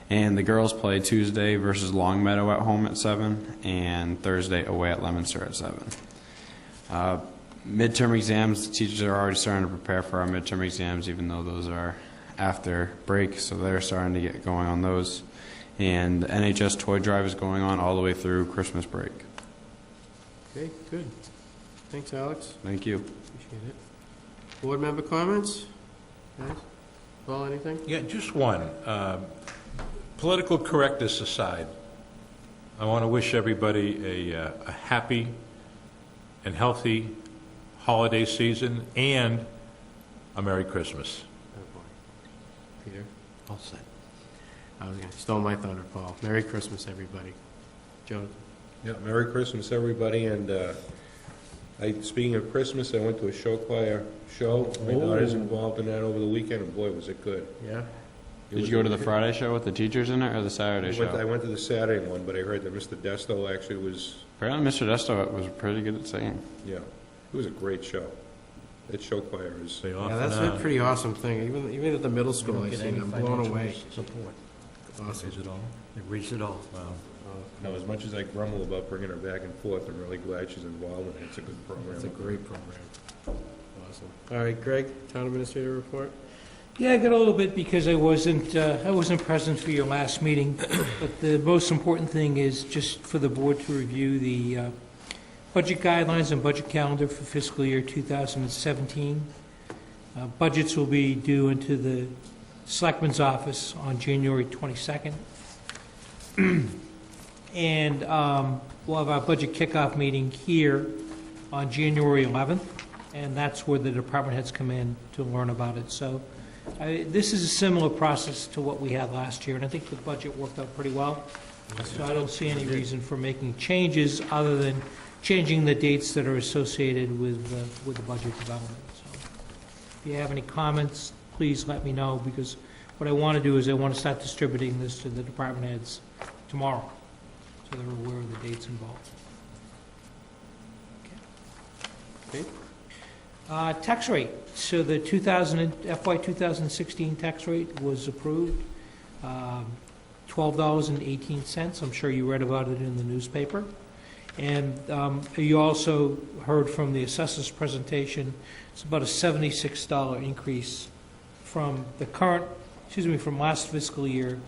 And the girls play Tuesday versus Longmeadow at home at 7, and Thursday away at Leominster at 7. Midterm exams, the teachers are already starting to prepare for our midterm exams, even though those are after break, so they're starting to get going on those. And the NHS toy drive is going on all the way through Christmas break. Okay, good. Thanks, Alex. Thank you. Appreciate it. Board member comments? Guys? Paul, anything? Yeah, just one. Political correctness aside, I want to wish everybody a happy and healthy holiday season and a Merry Christmas. Oh, boy. Peter? All set. I was going to stole my thunder, Paul. Merry Christmas, everybody. Jonathan? Yeah, Merry Christmas, everybody, and speaking of Christmas, I went to a show choir show. My daughter's involved in that over the weekend, and boy, was it good. Yeah? Did you go to the Friday show with the teachers in it, or the Saturday I show? went to the Saturday one, but I heard that Mr. Desto actually was, Apparently Mr. Desto was pretty good at singing. yeah, it was a great show. That show choir is, Say Yeah, off that's and a on. pretty awesome thing. Even at the middle school, I Get sing. any I'm blown financial away. Support. Awesome. Is it all? It reads it all. Wow. now, as much as I grumble about bringing her back and forth, I'm really glad she's involved, and it's a good program. It's a great program. Awesome. All right, Greg, Town Administrator report? Yeah, I got a little bit because I wasn't present for your last meeting. But the most important thing is just for the board to review the budget guidelines and budget calendar for fiscal year 2017. Budgets will be due into the Selectman's office on January 22nd. And we'll have our budget kickoff meeting here on January 11th, and that's where the department heads come in to learn about it. So this is a similar process to what we had last year, and I think the budget worked out pretty well. So I don't see any reason for making changes other than changing the dates that are associated with the budget development. So if you have any comments, please let me know, because what I want to do is I want to start distributing this to the department heads tomorrow, so they're aware of the dates involved. Okay. Tax rate. So the FY 2016 tax rate was approved, $12.18. I'm sure you read about it in the newspaper. And you also heard from the assessor's presentation, it's about a $76 increase from from last fiscal year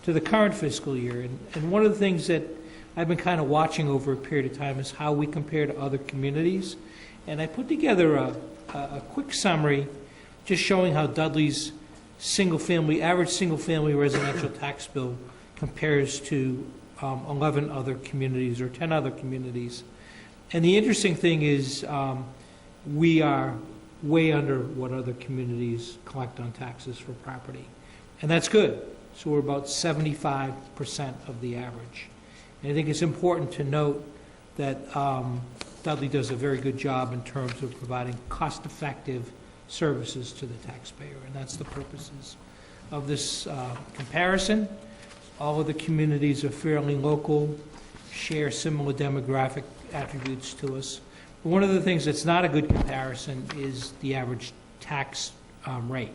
to the current fiscal year. And one of the things that I've been kind of watching over a period of time is how we compare to other communities. And I put together a quick summary just showing how Dudley's average single-family residential tax bill compares to 11 other communities or 10 other communities. And the interesting thing is we are way under what other communities collect on taxes for property. And that's good. So we're about 75% of the average. And I think it's important to note that Dudley does a very good job in terms of providing cost-effective services to the taxpayer, and that's the purposes of this comparison. All of the communities are fairly local, share similar demographic attributes to us. But one of the things that's not a good comparison is the average tax rate.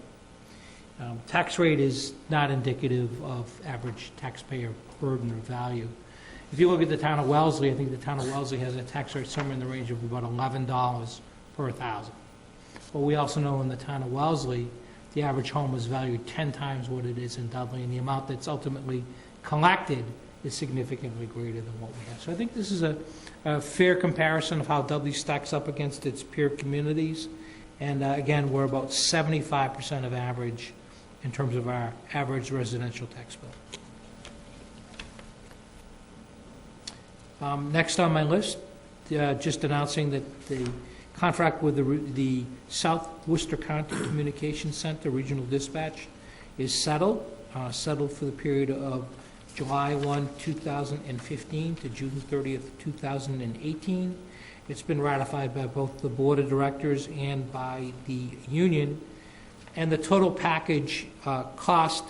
Tax rate is not indicative of average taxpayer burden or value. If you look at the town of Wellesley, I think the town of Wellesley has a tax rate somewhere in the range of about $11 per thousand. But we also know in the town of Wellesley, the average home is valued 10 times what it is in Dudley, and the amount that's ultimately collected is significantly greater than what we have. So I think this is a fair comparison of how Dudley stacks up against its peer communities. And again, we're about 75% of average in terms of our average residential tax bill. Next on my list, just announcing that the Contract with the South Worcester County Communications Center Regional Dispatch is settled for the period of July 1, 2015 to June 30th, 2018. It's been ratified by both the Board of Directors and by the union. And the total package cost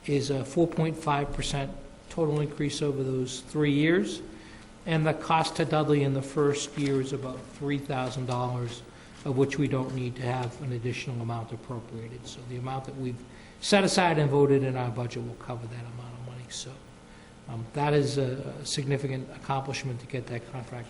is a 4.5% total increase over those 3 years. And the cost to Dudley in the first year is about $3,000, of which we don't need to have an additional amount appropriated. So the amount that we've set aside and voted in our budget will cover that amount of money. So that is a significant accomplishment to get that contract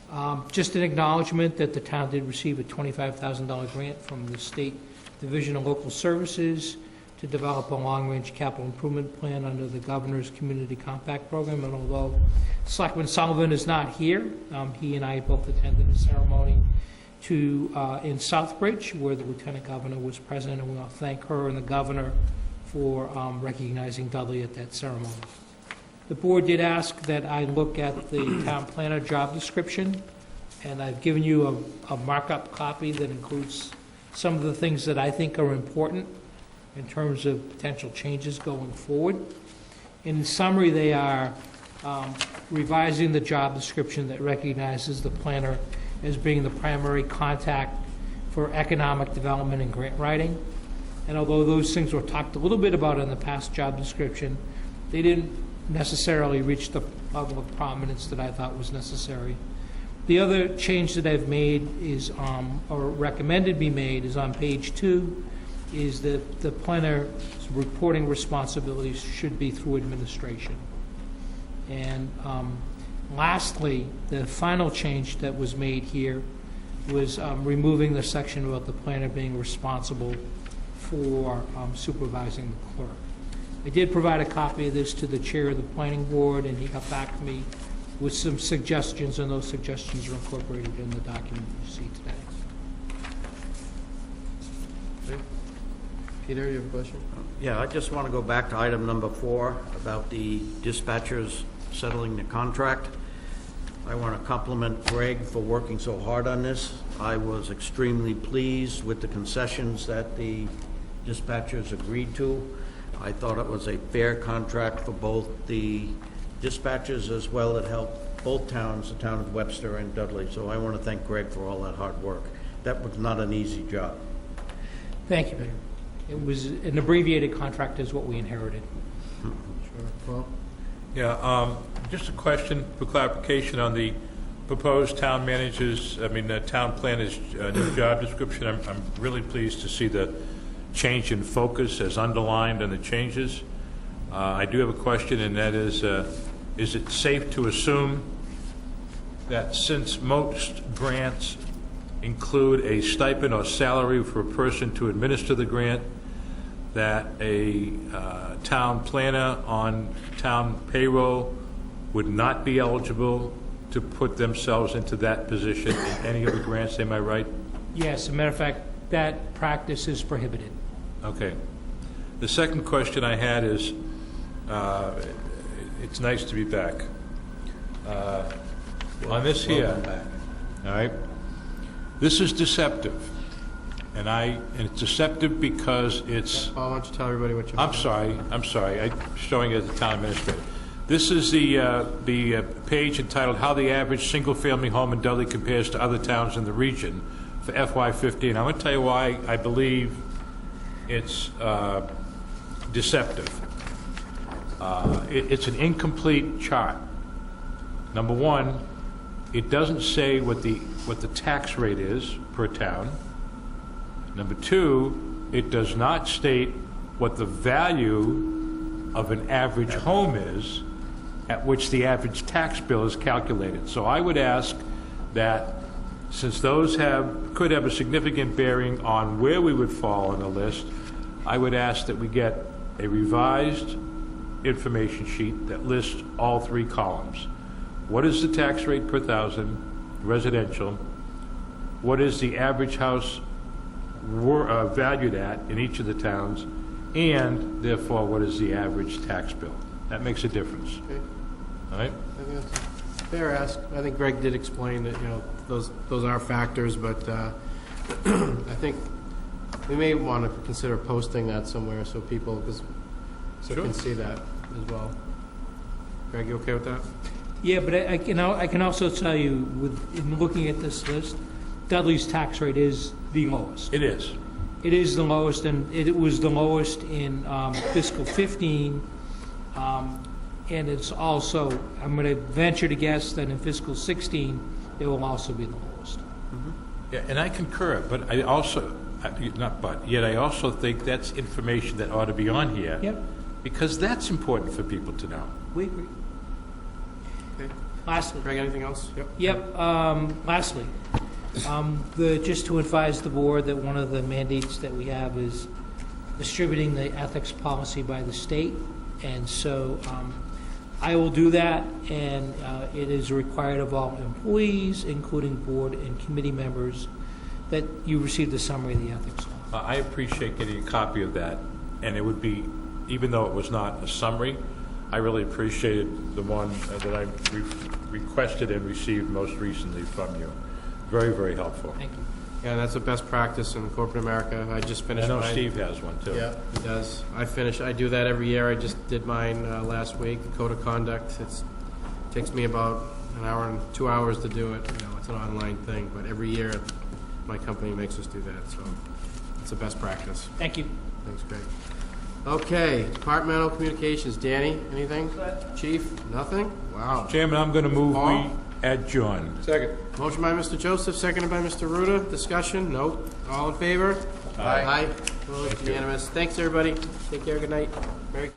done. Just an acknowledgement that the town did receive a $25,000 grant from the State Division of Local Services to develop a long-range capital improvement plan under the Governor's Community Compact Program. And although Selectman Sullivan is not here, he and I both attended the ceremony in Southbridge, where the Lieutenant Governor was present, and we want to thank her and the Governor for recognizing Dudley at that ceremony. The board did ask that I look at the town planner job description, and I've given you a markup copy that includes some of the things that I think are important in terms of potential changes going forward. In summary, they are revising the job description that recognizes the planner as being the primary contact for economic development and grant writing. And although those things were talked a little bit about in the past job description, they didn't necessarily reach the level of prominence that I thought was necessary. The other change that I've made is, or recommended be made, is on page 2, is that the planner's reporting responsibilities should be through administration. And lastly, the final change that was made here was removing the section about the planner being responsible for supervising the clerk. I did provide a copy of this to the chair of the planning board, and he got back to me with some suggestions, and those suggestions are incorporated in the document you see today. Peter, you have a question? Yeah, I just want to go back to item number 4 about the dispatchers settling the contract. I want to compliment Greg for working so hard on this. I was extremely pleased with the concessions that the dispatchers agreed to. I thought it was a fair contract for both the dispatchers as well. It helped both towns, the town of Webster and Dudley. So I want to thank Greg for all that hard work. That was not an easy job. Thank you, Peter. It was an abbreviated contract is what we inherited. Sure. Well, Yeah, just a question for clarification on the proposed town manager's, town planner's new job description. I'm really pleased to see the change in focus as underlined in the changes. I do have a question, and that is it safe to assume that since most grants include a stipend or salary for a person to administer the grant, that a town planner on town payroll would not be eligible to put themselves into that position in any of the grants they might write? Yes, as a matter of fact, that practice is prohibited. Okay. The second question I had is, it's nice to be back. On this here, all right, this is deceptive. And it's deceptive because it's... Paul, why don't you tell everybody what you're... I'm sorry. I'm showing it as the town administrator. This is the page entitled "How the Average Single-Family Home in Dudley Compares to Other Towns in the Region" for FY15. I'm going to tell you why I believe it's deceptive. It's an incomplete chart. Number one, it doesn't say what the tax rate is per town. Number two, it does not state what the value of an average home is at which the average tax bill is calculated. So I would ask that, since those could have a significant bearing on where we would fall on the list, I would ask that we get a revised information sheet that lists all 3 columns. What is the tax rate per thousand residential? What is the average house valued at in each of the towns? And therefore, what is the average tax bill? That makes a difference. Okay. All right? Anything else? Fair ask. I think Greg did explain that, those are factors, but I think we may want to consider posting that somewhere so people can see that as well. Greg, you okay with that? Yeah, but I can also tell you, in looking at this list, Dudley's tax rate is the lowest. It is. It is the lowest, and it was the lowest in fiscal 15, and it's also, I'm going to venture to guess that in fiscal 16, it will also be the lowest. Yeah, and I concur, but I also, yet I also think that's information that ought to be on here. Yep. Because that's important for people to know. We agree. Okay. Lastly. Greg, anything else? Yep. Lastly, just to advise the board that one of the mandates that we have is distributing the ethics policy by the state, and so I will do that, and it is required of all employees, including board and committee members, that you receive the summary of the ethics law. I appreciate getting a copy of that, and it would be, even though it was not a summary, I really appreciated the one that I requested and received most recently from you. Very, very helpful. Thank you. Yeah, that's a best practice in corporate America. I just I finished know mine. Steve has one, too. Yeah, he does. I do that every year. I just did mine last week, Code of Conduct. It takes me about an hour and 2 hours to do it. It's an online thing, but every year my company makes us do that, so it's a best practice. Thank you. Thanks, Greg. Okay, departmental communications. Danny, anything? Chief, nothing? Wow. Chairman, I'm going to move Paul? we adjourn. Second. Motion by Mr. Joseph, seconded by Mr. Ruda. Discussion? Nope. All in favor? Aye. Opposed? Unanimous. Thanks, everybody. Take care. Good night. Merry